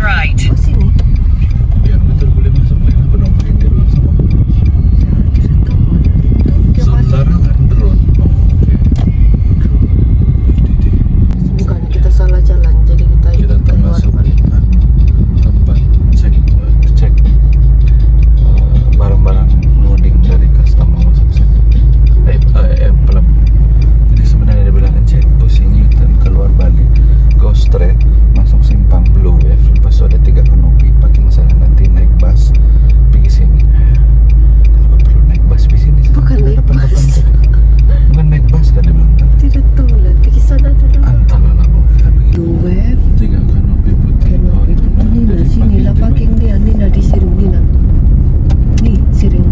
right. Oh, sini. Ya betul, boleh masuk, boleh penumpang yang dia masuk. Sementara kan drone. Bukan, kita salah jalan, jadi kita Kita keluar termasuk balik. tempat cek barang-barang loading dari customer masuk sini. Pelabuhan. Jadi sebenarnya dia bilang cek posisi dan keluar balik, go straight masuk simpang Blue Wave. Lepas itu ada 3 kanopi. Pakai misalnya nanti naik bus pergi sini. Kenapa perlu naik bus di sini? Bukan naik bus. Bukan naik bus kan dia bilang. Tidak tahu lah, pergi sana dulu. Antara lah Blue Wave. 3 kanopi putih. Kanopi putih. Nina, sini lah parking dia. Nina di siring Nina. Nih, siring.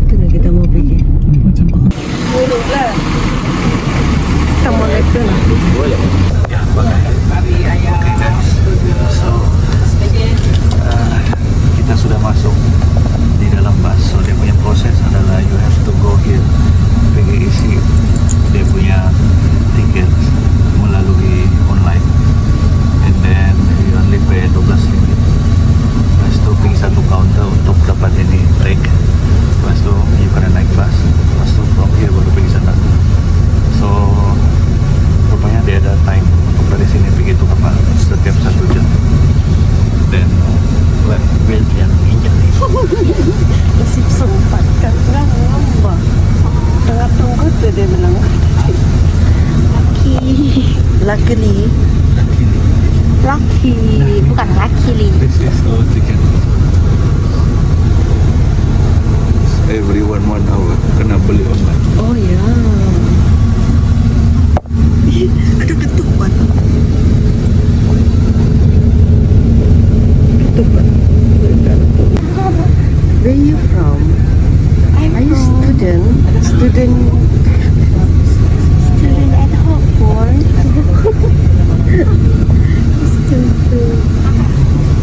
Itu nah kita mau pergi. Ini macam apa? Buruk lah. Kita mau naik dulu. Ya, pakai. Oke guys, so kita sudah masuk di dalam bus. So dia punya proses adalah you have to go here, pergi isi dia punya tiket melalui online, and then you only pay 12 ringgit. Lepas itu pergi satu counter untuk dapat ini tag. Lepas itu you kena naik bus. Lepas itu from here baru pergi sana. So rupanya dia ada time untuk dari sini pergi itu kapal setiap 1 jam. Dan wheel yang injak nih. Masih sempat kan ngambah. Tengah tunggu tuh dia bilang. Luckily. Lucky. Bukan luckily. This is our ticket. Every 1 hour kena beli online. Oh ya. Ada ketupat. Ketupat. Where are you from? Are you student? Student at Hogwarts. Student.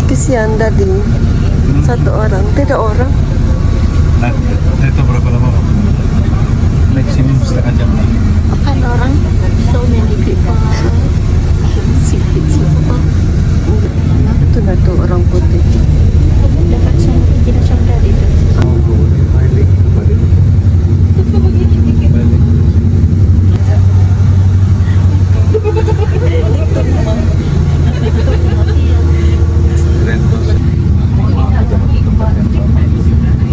Kesian tadi. Satu orang, tidak orang. Nah, itu berapa lama? Maksimum setengah jam lah. Akan orang, so many people. Itu nah tuh orang putih. Dapat jenazah dari itu. Balik.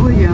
Oh ya.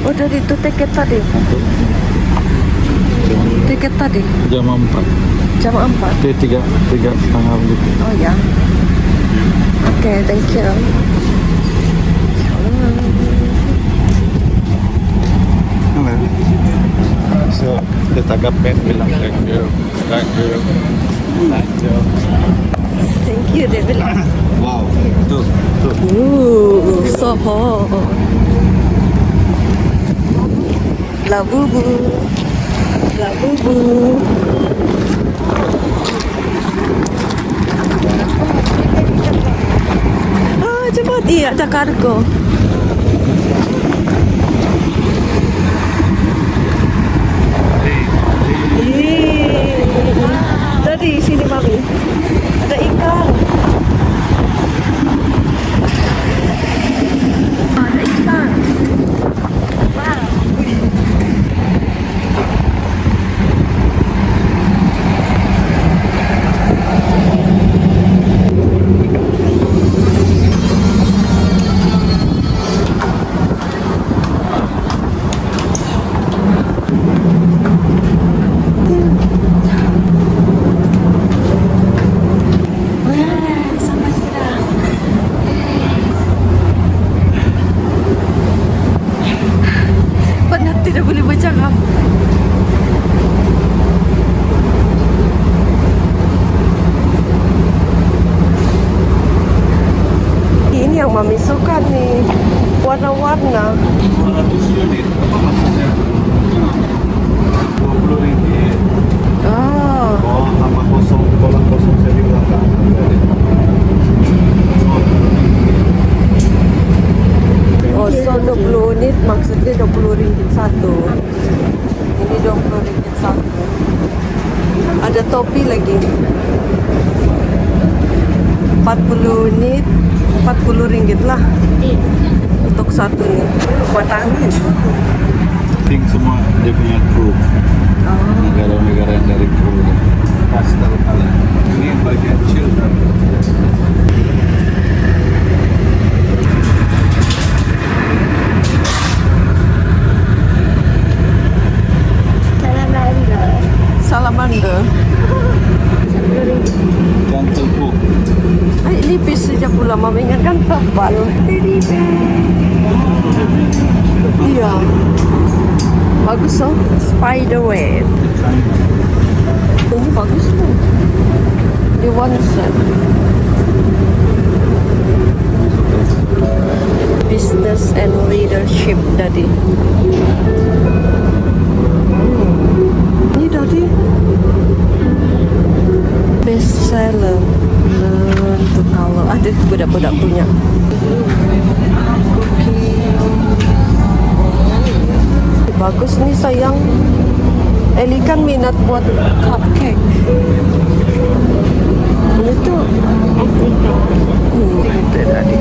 Oh dari itu tiket tadi. Tiket tadi. Jam 4. Jam 4. Dia 3 setengah begitu. Oh ya. Oke, thank you. Halo. So dia tagap pen bilang thank you. Thank you, dia bilang. Wow, tuh. So hot. Labubu. Ah, cepat. Iya, ada kargo. Tadi sini mami. Ada ikan. Ada ikan. Wow. topi lagi. 40 unit, 40 ringgit lah Iya. untuk satunya. Buat angin. Think semua dia punya kru. Negara-negara yang dari kru. Pastel color. Ini yang bagian children. Salamander. Dan tepuk. Ay, nipis saja pula, mengingatkan tebal. Teddy bear. Iya. Bagus oh, spider web. Ini bagus tuh. Di one set. Business and leadership tadi. Ini tadi best seller. Learn to color. Aduh, budak-budak punya. Bagus nih sayang. Eli kan minat buat cupcake. Ini tuh Afrika. itu tadi.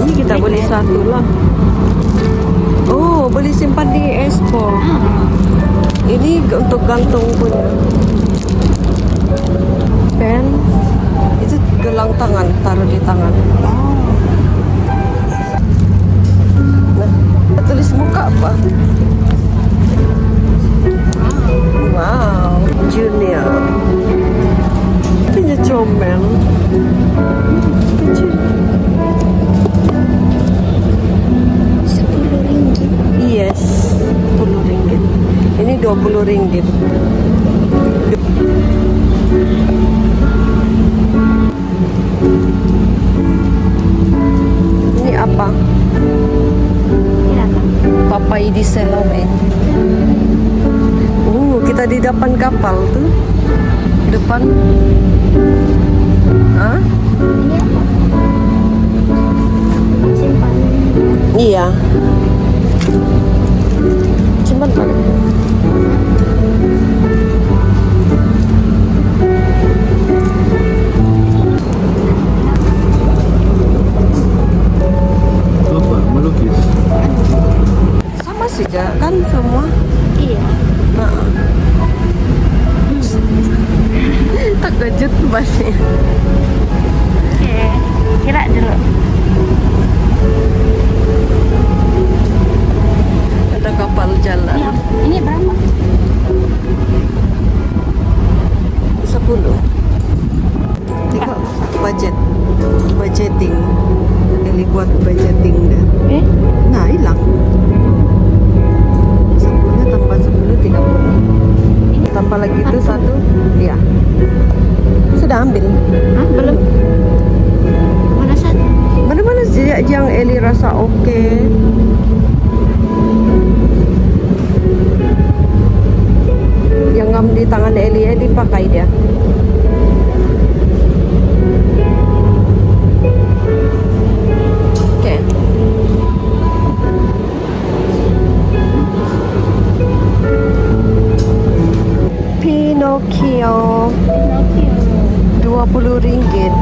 Ini kita beli satu lah. Oh, beli simpan di Expo. Ini untuk gantung punya. Pen. Itu gelang tangan, taruh di tangan. Nah, tulis muka apa? Wow, Junior. Punya comel. Kecil. 10 ringgit. Yes, 10 ringgit. Ini 20 ringgit. Ini apa? Ini apa? Papai di Selome. Kita di depan kapal tuh. Depan. Hah? Ini apa? Simpan. Iya. Cuman balik. Itu apa? Melukis. Sama saja kan semua. Iya. Nah. Terkejut pasti. Oke. Kira dulu. Ada kapal jalan. Ini berapa? 10. Tengok budgeting. Ini buat budgeting dah. Nah, hilang. 10 tambah 10 30. Tambah lagi itu 1. Iya. Sudah ambil. Hah? Belum. Mana satu? Mana-mana saja yang Eli rasa oke. Yang ngam di tangan Eli pakai dia. Oke. Pinocchio. 20 ringgit.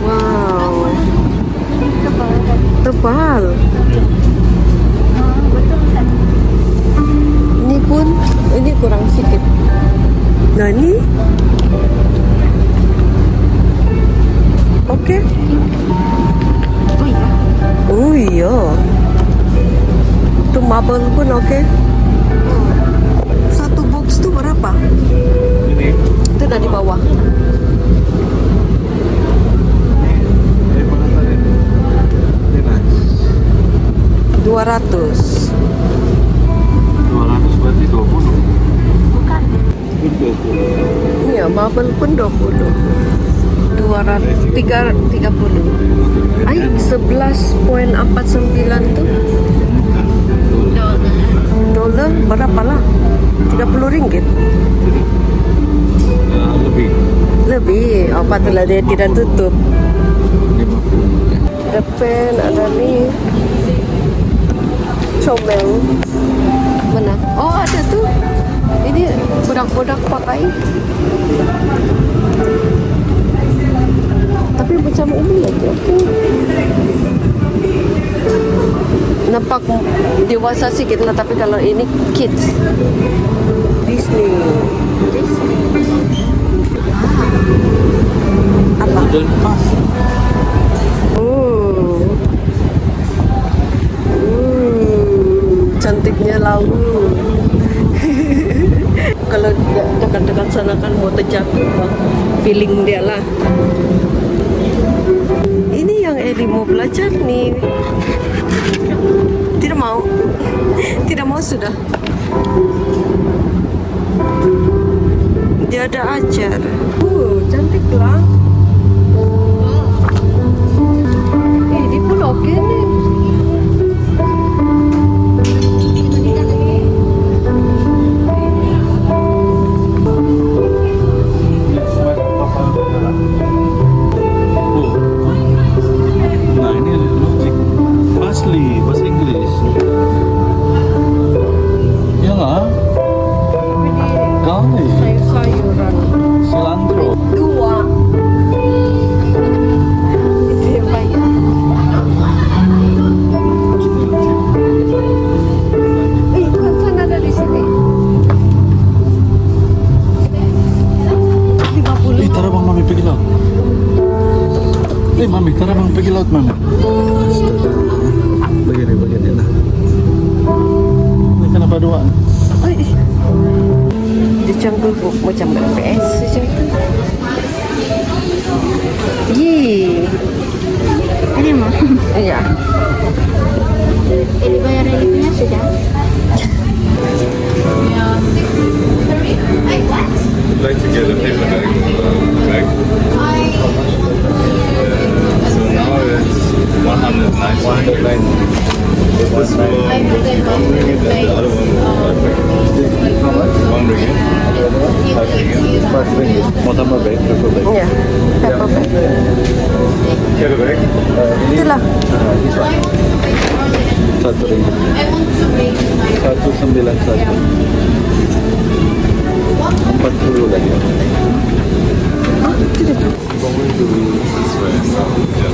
Wow. Tebal. Betul kan? Ini pun ini kurang sedikit. Nah ini oke. Oh iya. Oh iya. Itu marble pun oke. Satu box tuh berapa? Ini. Itu dari bawah. Ini mana tadi? Ini nice. 200. 200 berarti 20. Bukan. Itu 20. Iya, marble pun 20. 30. Ay, 11,49 tuh. Dolar berapa lah? 30 ringgit. Lebih. Lebih. Oh, patutlah dia tidak tutup. 50. Ada pen, ada nih. Comel. Mana? Oh ada tuh. Ini budak-budak pakai. Tapi macam umi lagi aku. Nampak dewasa sedikit lah, tapi kalau ini kids. Disney. Apa? Cantiknya laut. Kalau dekat-dekat sana kan mau terjatuh, Bang. Feeling dia lah. Ini yang Eli mau belajar nih. Tidak mau. Tidak mau sudah. Dia ada ajar. Cantik lah. Di pulau Kene. Nah ini logik asli bahasa Inggris. Ya nggak? Kali Sayur-sayuran. cilantro. Dua. Itu yang banyak. Kan sana ada di sini. 50. Tara bang mami pergi laut. Mami, tara bang pergi laut mami. Begini lah. Ini kenapa dua? Di Jungle Book macam PS macam itu. Ye. Ini mah. Iya. Ini bayar ini sudah. I'd like to get a paper bag. So now it's 109. This will one ringgit and the other one will 1 ringgit. 5 ringgit. Mau tambah bag, paper bag. Iya. Paper bag. Paper bag. Itulah. Satu ringgit. 191. 40 lagi. Going to this way. So, yeah.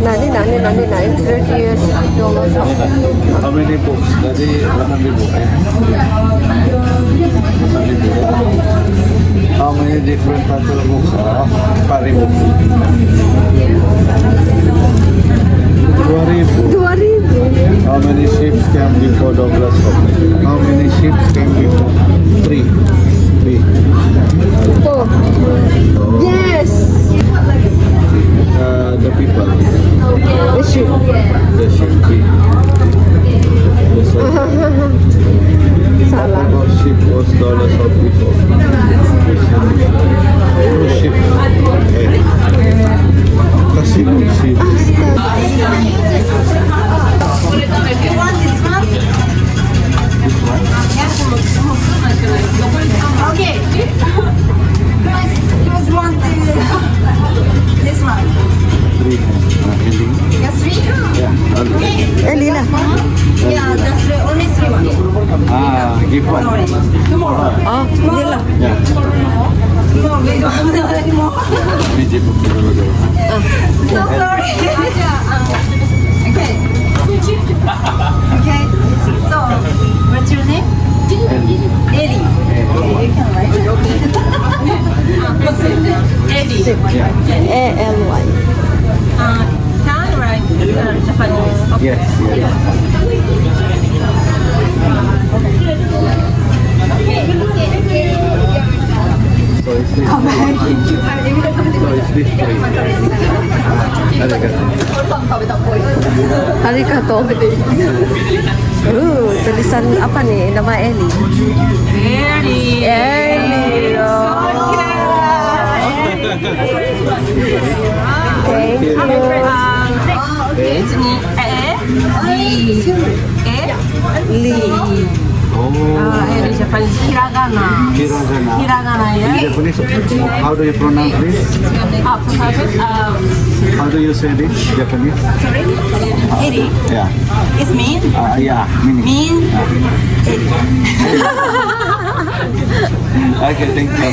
Nani, 30 years dollars. How many books? Dari 8,000. 8,000. How many different types of books? 4,000. 2,000. 2,000. How many ships came before Douglas Home? How many ships came before? 3. 3. 4. Yes. The people. The ship. The ship. 3. The Salah. ship was Douglas Home before. Cruise ship. Kasih ship. Okay. Who's want to this one? 3. Ending. That's three? Yeah. Lila. Yeah, that's the only three one. Give one. Oh, Lila. Yeah. No, we don't have anymore. Ini jeep dulu dulu. So sorry. Okay. Okay. So, what's your name? Ellie. You can write. Ellie. ALY. Can I write Japanese? Yes. Yes. So it's this. So it's this three. Arigato. Tulisan apa nih? Nama Eli. Ellie. Eli. Thank you. Okay, it's me. Lee. Oh. Eri Japanese hiragana. Hiragana. Hiragana, In yeah. Japanese, how do you pronounce this? How do you say this? Japanese? Eri. Yeah. It's mean. Yeah. Meaning. Mean. Okay, thank you.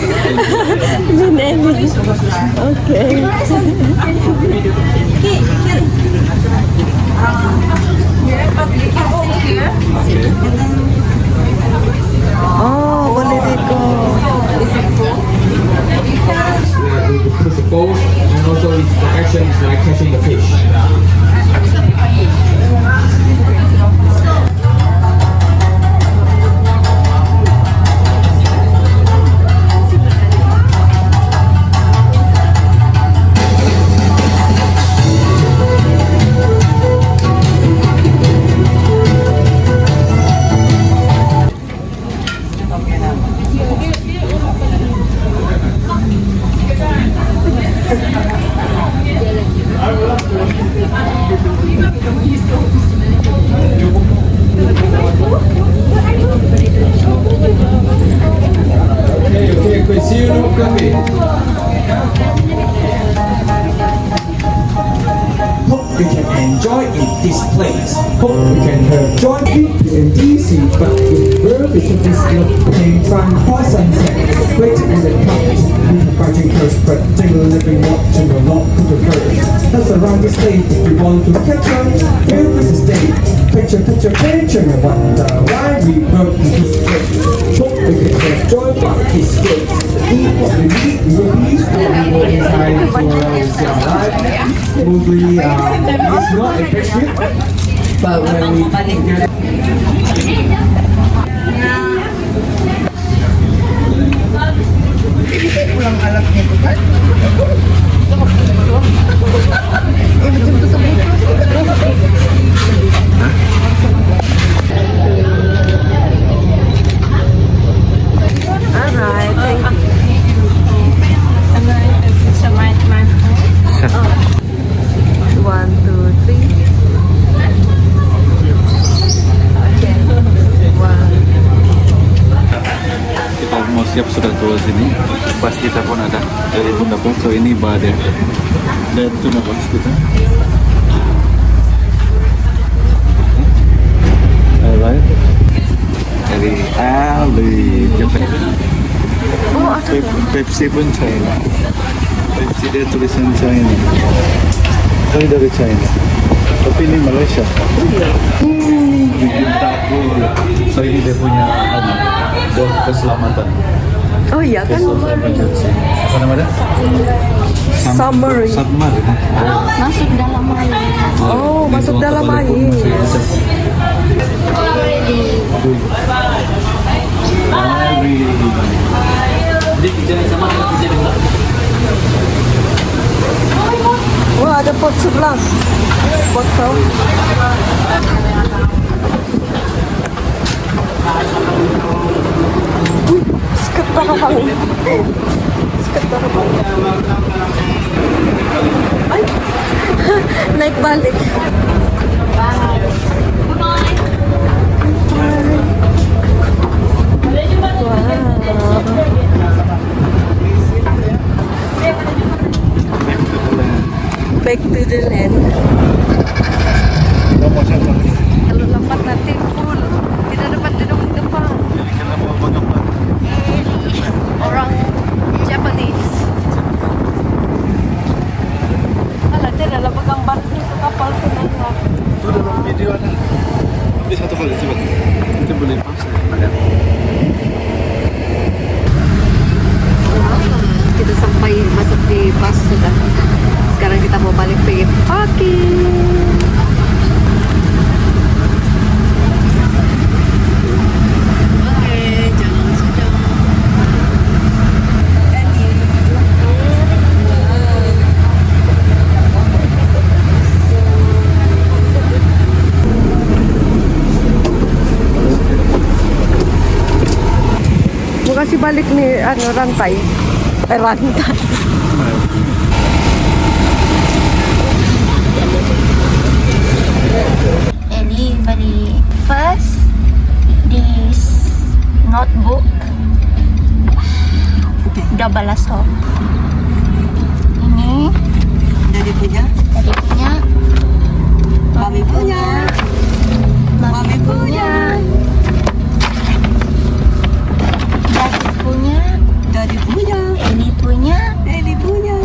Oh, boleh dito. You push the boat, and also its the action is like catching the fish. Okay, see you in coffee. Hope you can enjoy in this place. Hope you can enjoy it in DC, but in Burby it is not plain fun for sunset. Wait in the couch, fighting first, but still living watching the lot to the first. That's around the state if you want to catch up. Here is the state. Picture, and wonder why we broke in this place. Hope you can enjoy what is good. Eat what we need, we will be what we will inside to our life. Mostly, it's not a big trip, but when we get Alright, thank you. And then it's my phone. 1, 2, 3. Okay. 1. Kita mau siap sudah turun sini. Pas kita pun ada dari Tunda pun. So ini badan dan Tunda pun kita. Alright. Dari Ali Jepang. Oh, ada. Pepsi pun China. Pepsi dia tulisan China. Ini dari China. Tapi ini Malaysia. Bikin takut. So ini dia punya buat keselamatan. Oh iya kan? Apa namanya? Submarine. Submarine. Masuk dalam air. Oh, masuk dalam air. Wah, ada pot sebelah. Botol. Seketar banget. Seketar banget. Ay. Naik balik. Back to the land. Kalau lambat nanti full. Tidak dapat duduk di depan. Orang Japanese. Alah, dia dalam gambar itu kapal senangnya. Itu dalam video ada. Nanti satu kali coba. Kita boleh pause. Kita sampai masuk di bus sudah. Sekarang kita mau balik pergi parking. Oke, jangan sudah. Mau kasih balik nih rantai. Rantai. Anybody first this notebook. Udah balas ho. Ini Jadi punya. tadi punya, Mami punya. mami punya, Daddy punya, Jadi punya. Eli punya, Eli punya.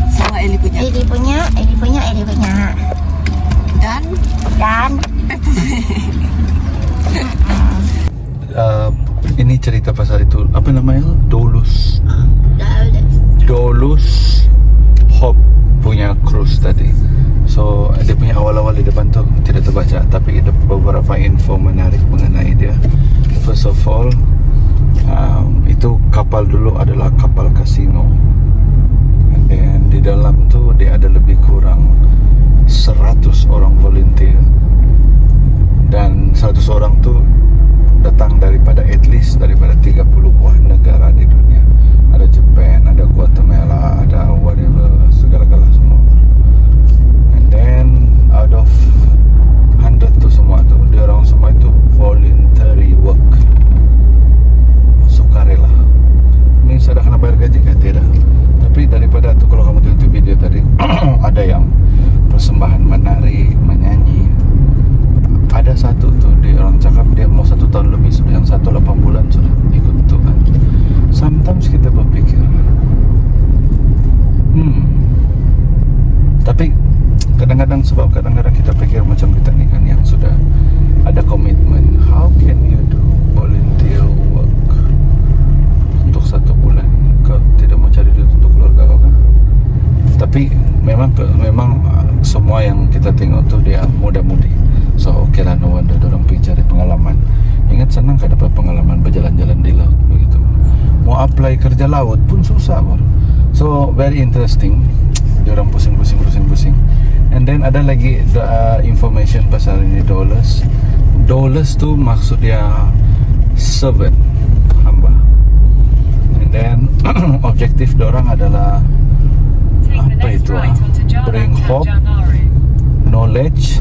Semua Eli punya. Eli punya, Eli punya, Eli punya. Dan Dan Ini cerita pasal itu apa namanya? Dolus Hop punya cruise tadi. So dia punya awal-awal di depan tu tidak terbaca, tapi ada beberapa info menarik mengenai dia. First of all, itu kapal dulu adalah kapal kasino. And then di dalam tu dia ada lebih kurang 100 orang volunteer, dan 100 orang tu datang daripada at least daripada 30 buah negara di dunia. Ada Japan, ada Guatemala, ada whatever, segala-gala semua. And then out of 100 tu semua tu, dia orang semua itu voluntary work, sukarela. Means ada kena bayar gaji ke? Tidak. Tapi daripada tu, kalau kamu tengok video tadi ada yang persembahan menari, menyanyi. Ada satu tu dia orang cakap dia mau 1 tahun lebih sudah, yang satu 8 bulan sudah ikut Tuhan. Sometimes kita berpikir tapi kadang-kadang kita pikir macam kita ni kan yang sudah ada komitmen. How can you do volunteer work untuk 1 bulan? Kau tidak mau cari duit untuk keluarga kau kan? Tapi memang semua yang kita tengok tu dia muda-mudi. So okay lah, no wonder diorang pergi cari pengalaman. Ingat, senang kan dapat pengalaman berjalan-jalan di laut begitu. Mau apply kerja laut pun susah bro. So very interesting. Diorang pusing. And then ada lagi information pasal ini dollars. Dollars tu maksud dia servant, hamba. And then objektif diorang adalah apa itu? Bring hope, knowledge.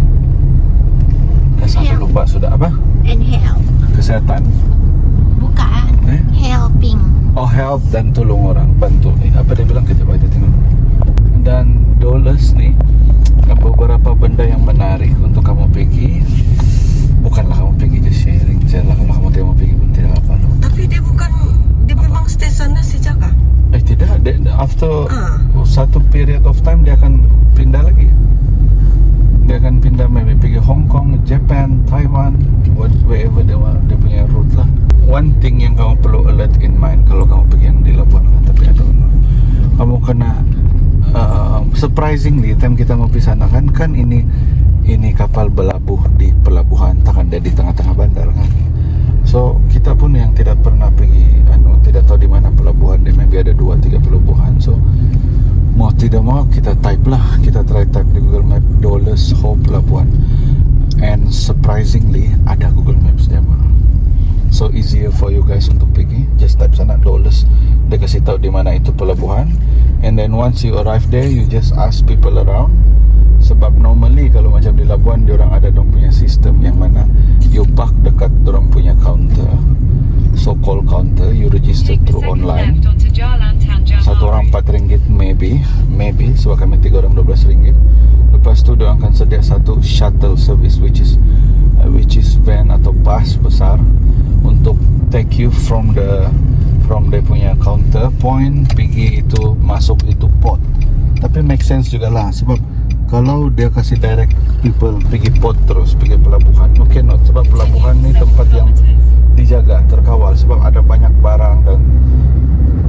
Satu lupa sudah apa? and help. Kesehatan. Bukan. Helping. Oh, help dan tolong orang, bantu. Apa dia bilang, kita baca tengok. Dan dollars ni beberapa benda yang menarik untuk kamu pergi. Bukanlah kamu pergi just sharing je lah. Kalau kamu tidak mau pergi pun tidak apa loh. tapi dia memang stay sana sejak kah? Tidak. After satu period of time dia akan pindah lagi. Dia akan pindah maybe pergi Hong Kong, Japan, Taiwan, wherever dia punya route lah. One thing yang kamu perlu alert in mind kalau kamu pergi yang di Labuan lah, tapi I don't know, kamu kena surprisingly time kita mau pergi sana kan ini kapal berlabuh di pelabuhan, takkan dia di tengah-tengah bandar kan. So kita pun yang tidak pernah pergi, tidak tahu di mana pelabuhan dia, maybe ada 2-3 pelabuhan. So mau tidak mau kita type lah, kita try type di Google Map Dollars Hope Pelabuhan, and surprisingly ada Google Maps dia bro. So easier for you guys untuk pergi, just type sana Dollars, dia kasih tahu di mana itu pelabuhan. And then once you arrive there, you just ask people around. Sebab normally kalau macam di Labuan, diorang ada dorang punya sistem yang mana you park dekat dorang punya counter, so called counter, you register through online. Satu orang RM4 maybe sebab kami 3 orang RM12. Lepas tu dia akan sedia satu shuttle service which is van atau bus besar untuk take you from the punya counter point pergi itu, masuk itu port. Tapi make sense jugalah, sebab kalau dia kasih direct people pergi port terus pergi pelabuhan, okay not, sebab pelabuhan ni tempat yang dijaga, terkawal, sebab ada banyak barang dan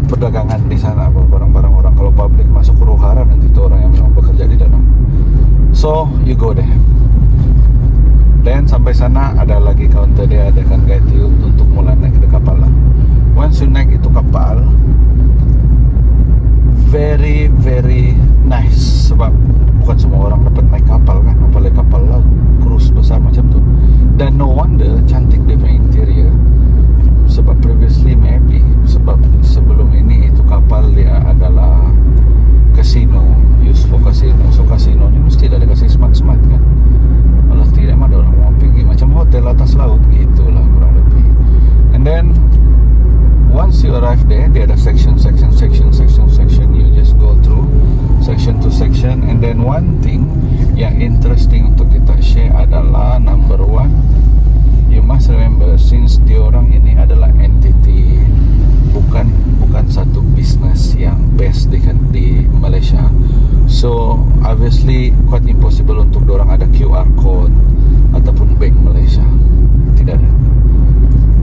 perdagangan di sana, barang-barang orang. Kalau public masuk huru hara, nanti itu orang yang memang bekerja di dalam. So you go there. Dan sampai sana ada lagi counter dia, ada akan guide you untuk mulai naik ke kapal lah. Once you naik itu kapal, very very nice, sebab bukan semua orang dapat naik kapal kan, apalagi kapal laut, cruise besar macam tu. Dan no wonder cantik dia punya interior, sebab previously maybe sebab sebelum ini itu kapal dia adalah casino, use for casino. So casino ni mesti ada kasih smart kan. Kalau tidak mah ada orang mau interesting untuk kita share adalah number one, you must remember since diorang ini adalah entity, bukan satu bisnes yang best di Malaysia. So obviously quite impossible untuk diorang ada QR code ataupun bank Malaysia. Tidak ada.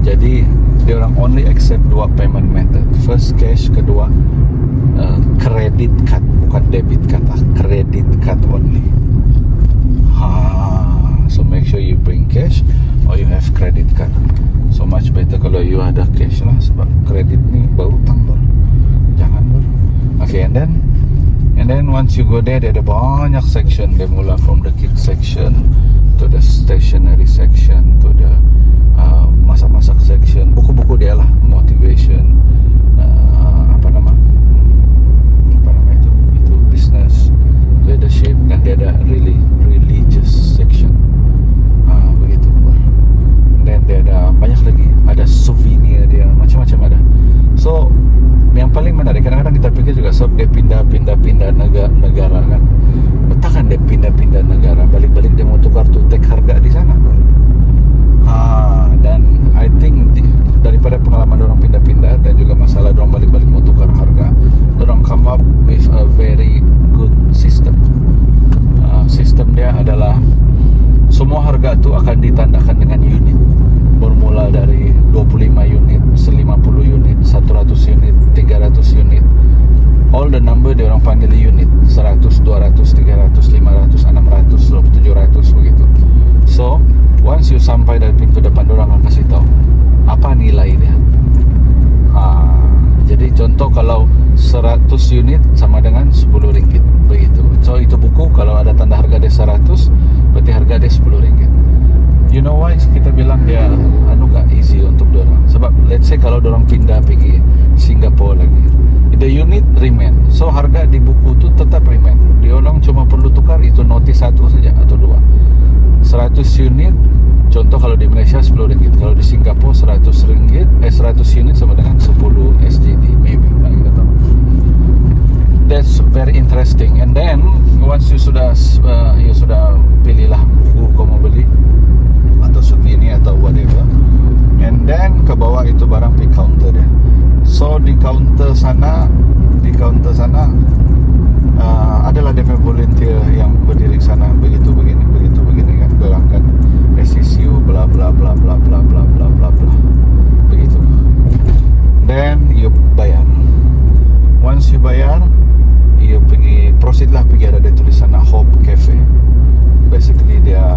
Jadi diorang only accept dua payment method. First cash, kedua credit card, bukan debit card, credit card only. So make sure you bring cash or you have credit card. So much better kalau you ada cash lah, sebab kredit ni berhutang bro. Jangan bro. Okay, and then once you go there, dia ada banyak section. Dia mula from the kids section to the stationery section to the masak-masak section. Buku-buku dia lah, motivation, apa nama itu business, leadership, dan dia ada religious section. Begitu. Dan dia ada banyak lagi, ada souvenir dia, macam-macam ada. So yang paling menarik, kadang-kadang kita pikir juga sebab dia pindah-pindah negara kan. Takkan dia pindah-pindah negara, balik-balik dia mau tukar tutek harga di sana. Dan I think daripada pengalaman orang pindah-pindah dan juga masalah orang balik-balik mau tukar harga, orang come up with a very good system. Sistem dia adalah semua harga tu akan ditandakan dengan unit, bermula dari 25 unit, 50 unit, 100 unit, 300 unit. All the number dia orang panggil unit, 100, 200, 300, 500, 600, 700 begitu. So once you sampai dari pintu depan, orang akan kasih tahu apa nilai dia. Jadi contoh kalau 100 unit sama dengan RM10 begitu. So itu buku kalau ada tanda harga dia 100, berarti harga dia RM10. You know why kita bilang dia gak easy untuk dorang? Sebab let's say kalau dorang pindah pergi Singapura lagi, the unit remain. So harga di buku tu tetap remain. Diorang cuma perlu tukar itu notis satu saja atau dua. 100 unit, contoh kalau di Malaysia RM10, kalau di Singapura 100 unit sama dengan 10 SGD maybe, mana kita tahu. That's very interesting. And then once you sudah pilihlah buku kau mau beli atau souvenir atau whatever, and then ke bawah itu barang pergi counter dia. So di counter sana adalah DP volunteer yang berdiri sana, begitu begini kan, dorang kan SCCU bla bla bla bla bla bla bla bla bla begitu. Then you bayar. Once you bayar, you proceed lah pergi, ada tulisan Hope Cafe. Basically dia